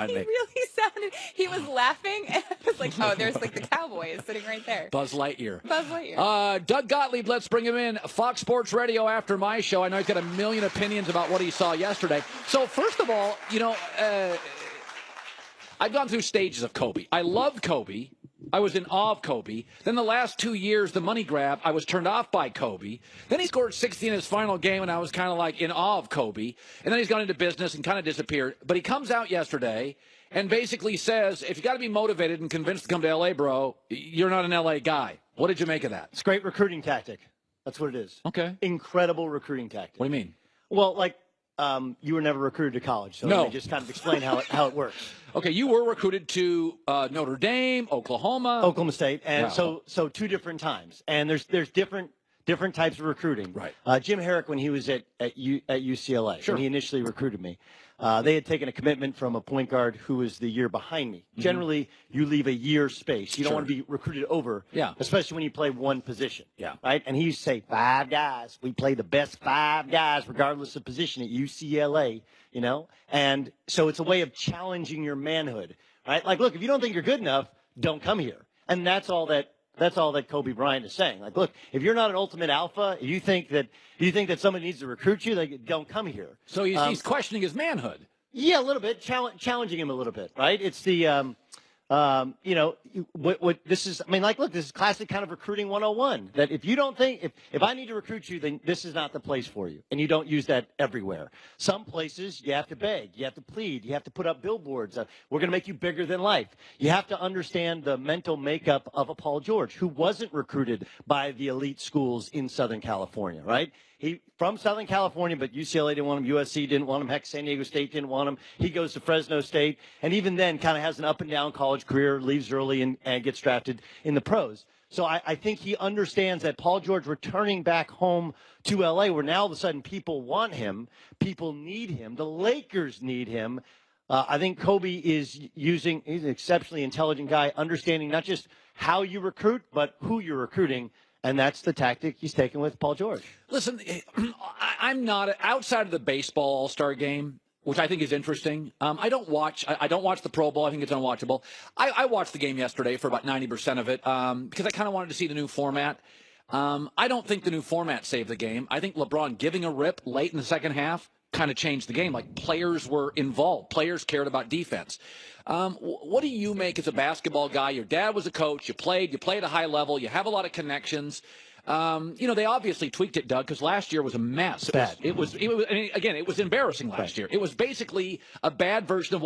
behind me. He really sounded, he was laughing, and I was like, oh, there's like the cowboy is sitting right there. Buzz Lightyear. Buzz Lightyear. Doug Gottlieb, let's bring him in. Fox Sports Radio after my show. I know he's got a million opinions about what he saw yesterday. So, first of all, I've gone through stages of Kobe. I loved Kobe. I was in awe of Kobe. Then the last 2 years, the money grab, I was turned off by Kobe. Then he scored 60 in his final game, and I was kind of like in awe of Kobe. And then he's gone into business and kind of disappeared. But he comes out yesterday and basically says, if you got to be motivated and convinced to come to L.A., bro, you're not an L.A. guy. What did you make of that? It's a great recruiting tactic. That's what it is. Okay. Incredible recruiting tactic. What do you mean? Well, you were never recruited to college, so no. Let me just kind of explain how it works. Okay, you were recruited to Notre Dame, Oklahoma State, and wow. so two different times, and there's different types of recruiting. Right. Jim Herrick, when he was at UCLA, sure. when he initially recruited me, they had taken a commitment from a point guard who was the year behind me. Mm-hmm. Generally, you leave a year space. You don't want to be recruited over, especially when you play one position. Yeah. Right? And he used to say, 5 guys. We play the best 5 guys, regardless of position at UCLA, And so it's a way of challenging your manhood. Right? Like, look, if you don't think you're good enough, don't come here. And that's all that Kobe Bryant is saying. Like, look, if you're not an ultimate alpha, you think that somebody needs to recruit you, like, don't come here. So he's questioning his manhood. Yeah, a little bit, challenging him a little bit, right? It's the, what this is. I mean, look, this is classic kind of recruiting 101. That if you don't think, if I need to recruit you, then this is not the place for you. And you don't use that everywhere. Some places you have to beg, you have to plead, you have to put up billboards. We're going to make you bigger than life. You have to understand the mental makeup of a Paul George, who wasn't recruited by the elite schools in Southern California, right? He from Southern California, but UCLA didn't want him, USC didn't want him, heck, San Diego State didn't want him. He goes to Fresno State, and even then kind of has an up-and-down college career, leaves early and gets drafted in the pros. So I think he understands that Paul George returning back home to L.A., where now all of a sudden people want him, people need him, the Lakers need him. I think Kobe he's an exceptionally intelligent guy, understanding not just how you recruit, but who you're recruiting. And that's the tactic he's taken with Paul George. Listen, I'm not outside of the baseball All-Star game, which I think is interesting. I don't watch the Pro Bowl. I think it's unwatchable. I watched the game yesterday for about 90% of it because I kind of wanted to see the new format. I don't think the new format saved the game. I think LeBron giving a rip late in the second half kind of changed the game. Like, players were involved. Players cared about defense. What do you make as a basketball guy? Your dad was a coach. You played at a high level. You have a lot of connections. They obviously tweaked it, Doug, because last year was a mess. Bad. It was it was embarrassing last year. It was basically a bad version of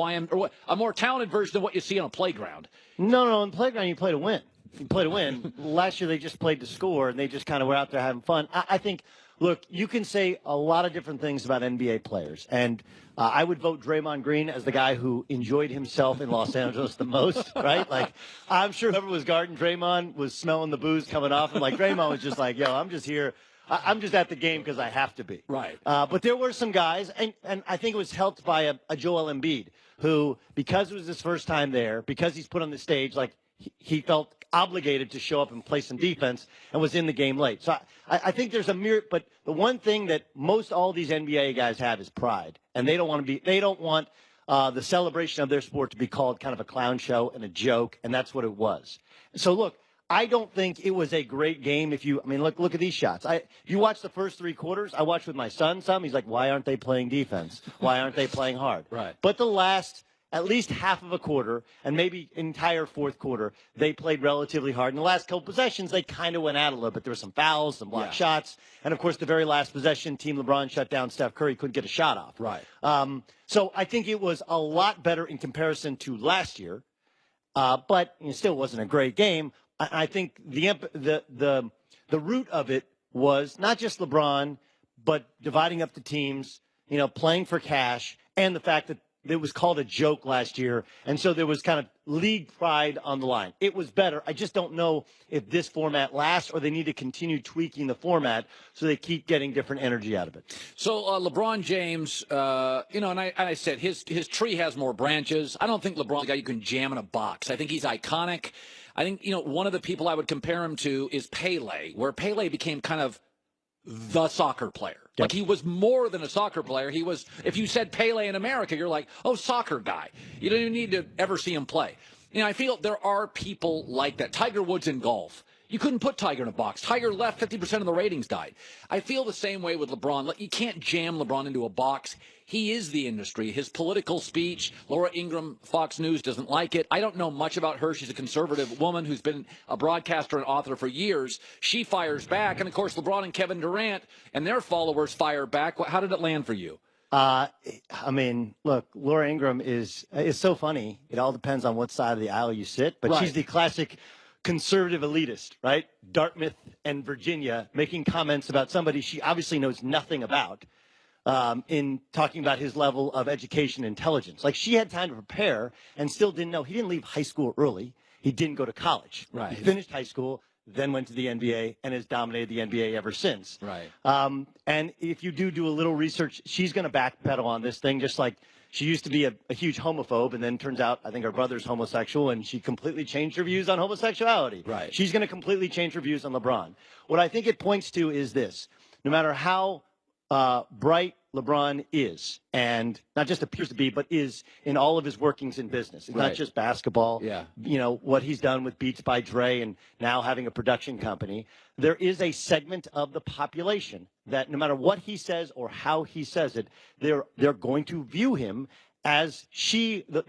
a more talented version of what you see on a playground. No, on the playground you play to win. You play to win. Last year they just played to score, and they just kind of were out there having fun. I think, look, you can say a lot of different things about NBA players, and I would vote Draymond Green as the guy who enjoyed himself in Los Angeles the most, right? Like, I'm sure whoever was guarding Draymond was smelling the booze coming off, and like Draymond was just like, yo, I'm just here. I'm just at the game because I have to be. Right. But there were some guys, and I think it was helped by a Joel Embiid, who, because it was his first time there, because he's put on the stage, like, he felt obligated to show up and play some defense and was in the game late. So I think there's but the one thing that most all these NBA guys have is pride, and they don't want the celebration of their sport to be called kind of a clown show and a joke, and that's what it was. So look, I don't think it was a great game. Look at these shots. If you watch the first 3 quarters, I watched with my son some. He's like, why aren't they playing defense? Why aren't they playing hard? Right. But the last at least half of a quarter and maybe entire fourth quarter, they played relatively hard. In the last couple possessions, they kind of went out a little bit. There were some fouls, some blocked shots. And, of course, the very last possession, Team LeBron shut down Steph Curry, couldn't get a shot off. Right. So I think it was a lot better in comparison to last year. But it still wasn't a great game. I think the root of it was not just LeBron, but dividing up the teams, playing for cash, and the fact that it was called a joke last year, and so there was kind of league pride on the line. It was better. I just don't know if this format lasts or they need to continue tweaking the format so they keep getting different energy out of it. So LeBron James, and I said his tree has more branches. I don't think LeBron's a guy you can jam in a box. I think he's iconic. I think, one of the people I would compare him to is Pele, where Pele became kind of the soccer player. Like, he was more than a soccer player. He was, if you said Pele in America, you're like, oh, soccer guy. You don't even need to ever see him play. I feel there are people like that. Tiger Woods in golf. You couldn't put Tiger in a box. Tiger left, 50% of the ratings died. I feel the same way with LeBron. You can't jam LeBron into a box. He is the industry. His political speech, Laura Ingraham, Fox News, doesn't like it. I don't know much about her. She's a conservative woman who's been a broadcaster and author for years. She fires back. And, of course, LeBron and Kevin Durant and their followers fire back. How did it land for you? I mean, look, Laura Ingraham is so funny. It all depends on what side of the aisle you sit. But she's the classic conservative elitist, right? Dartmouth and Virginia making comments about somebody she obviously knows nothing about in talking about his level of education intelligence. Like, she had time to prepare and still didn't know. He didn't leave high school early. He didn't go to college. Right. He finished high school, then went to the NBA and has dominated the NBA ever since. Right. And if you do a little research, she's going to backpedal on this thing, just like she used to be a huge homophobe, and then turns out I think her brother's homosexual, and she completely changed her views on homosexuality. Right. She's going to completely change her views on LeBron. What I think it points to is this: no matter how bright LeBron is, and not just appears to be, but is in all of his workings in business. It's not just basketball. Yeah. You know, what he's done with Beats by Dre and now having a production company. There is a segment of the population that no matter what he says or how he says it, they're going to view him as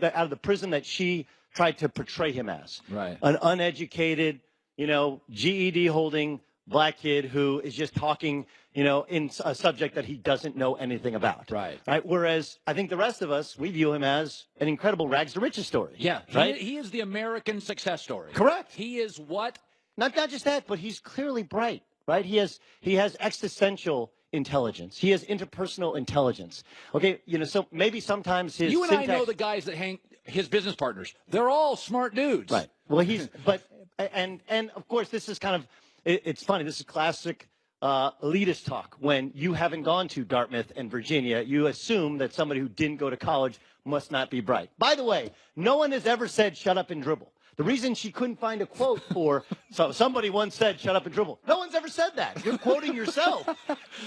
out of the prism that she tried to portray him as. Right. An uneducated, GED holding black kid who is just talking, in a subject that he doesn't know anything about. Right. Whereas I think the rest of us, we view him as an incredible rags to riches story. Yeah. Right. He is the American success story. Correct. He is what? Not just that, but he's clearly bright, right? He has existential intelligence. He has interpersonal intelligence. Okay, so maybe sometimes his You and syntax... I know the guys that hang his business partners. They're all smart dudes. Right. Well, and of course, this is kind of, it's funny. This is classic elitist talk. When you haven't gone to Dartmouth and Virginia, you assume that somebody who didn't go to college must not be bright. By the way, no one has ever said shut up and dribble. The reason she couldn't find a quote for, so somebody once said, shut up and dribble. No one's ever said that. You're quoting yourself.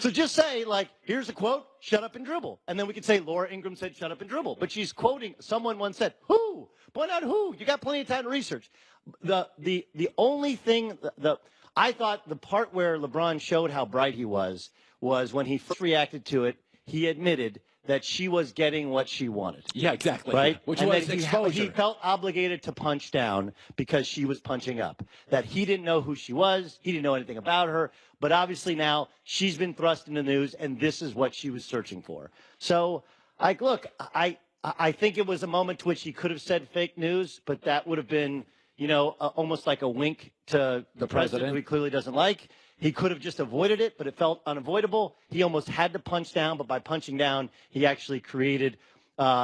So just say, like, here's a quote, shut up and dribble. And then we could say Laura Ingraham said, shut up and dribble. But she's quoting, someone once said, who? Point out who. You got plenty of time to research. The only thing, I thought the part where LeBron showed how bright he was when he first reacted to it, he admitted that she was getting what she wanted. Yeah, exactly. Right? Which and was that exposure. He felt obligated to punch down because she was punching up. That he didn't know who she was. He didn't know anything about her. But obviously now she's been thrust into the news, and this is what she was searching for. So, look, I think it was a moment to which he could have said fake news, but that would have been, almost like a wink to the president, who he clearly doesn't like. He could have just avoided it, but it felt unavoidable. He almost had to punch down, but by punching down, he actually created,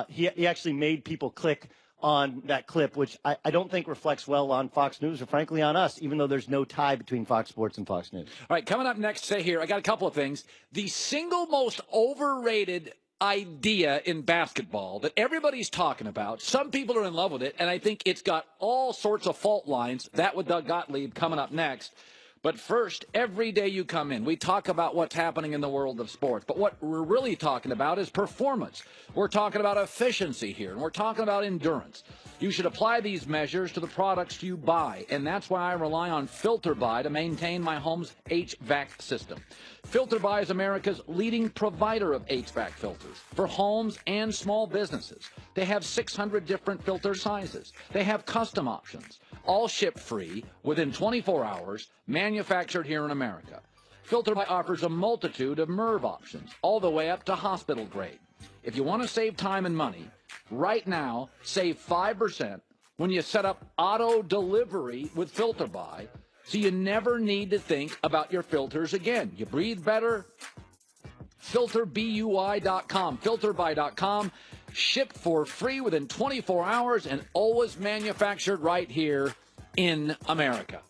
he actually made people click on that clip, which I don't think reflects well on Fox News or, frankly, on us, even though there's no tie between Fox Sports and Fox News. All right, coming up next, stay here. I got a couple of things. The single most overrated idea in basketball that everybody's talking about. Some people are in love with it, and I think it's got all sorts of fault lines. That with Doug Gottlieb coming up next. But first, every day you come in, we talk about what's happening in the world of sports. But what we're really talking about is performance. We're talking about efficiency here, and we're talking about endurance. You should apply these measures to the products you buy, and that's why I rely on FilterBuy to maintain my home's HVAC system. FilterBuy is America's leading provider of HVAC filters for homes and small businesses. They have 600 different filter sizes. They have custom options, all ship free within 24 hours, manufactured here in America. FilterBuy offers a multitude of MERV options, all the way up to hospital grade. If you want to save time and money, right now, save 5% when you set up auto delivery with FilterBuy, so you never need to think about your filters again. You breathe better. FilterBuy.com, FilterBuy.com, shipped for free within 24 hours and always manufactured right here in America.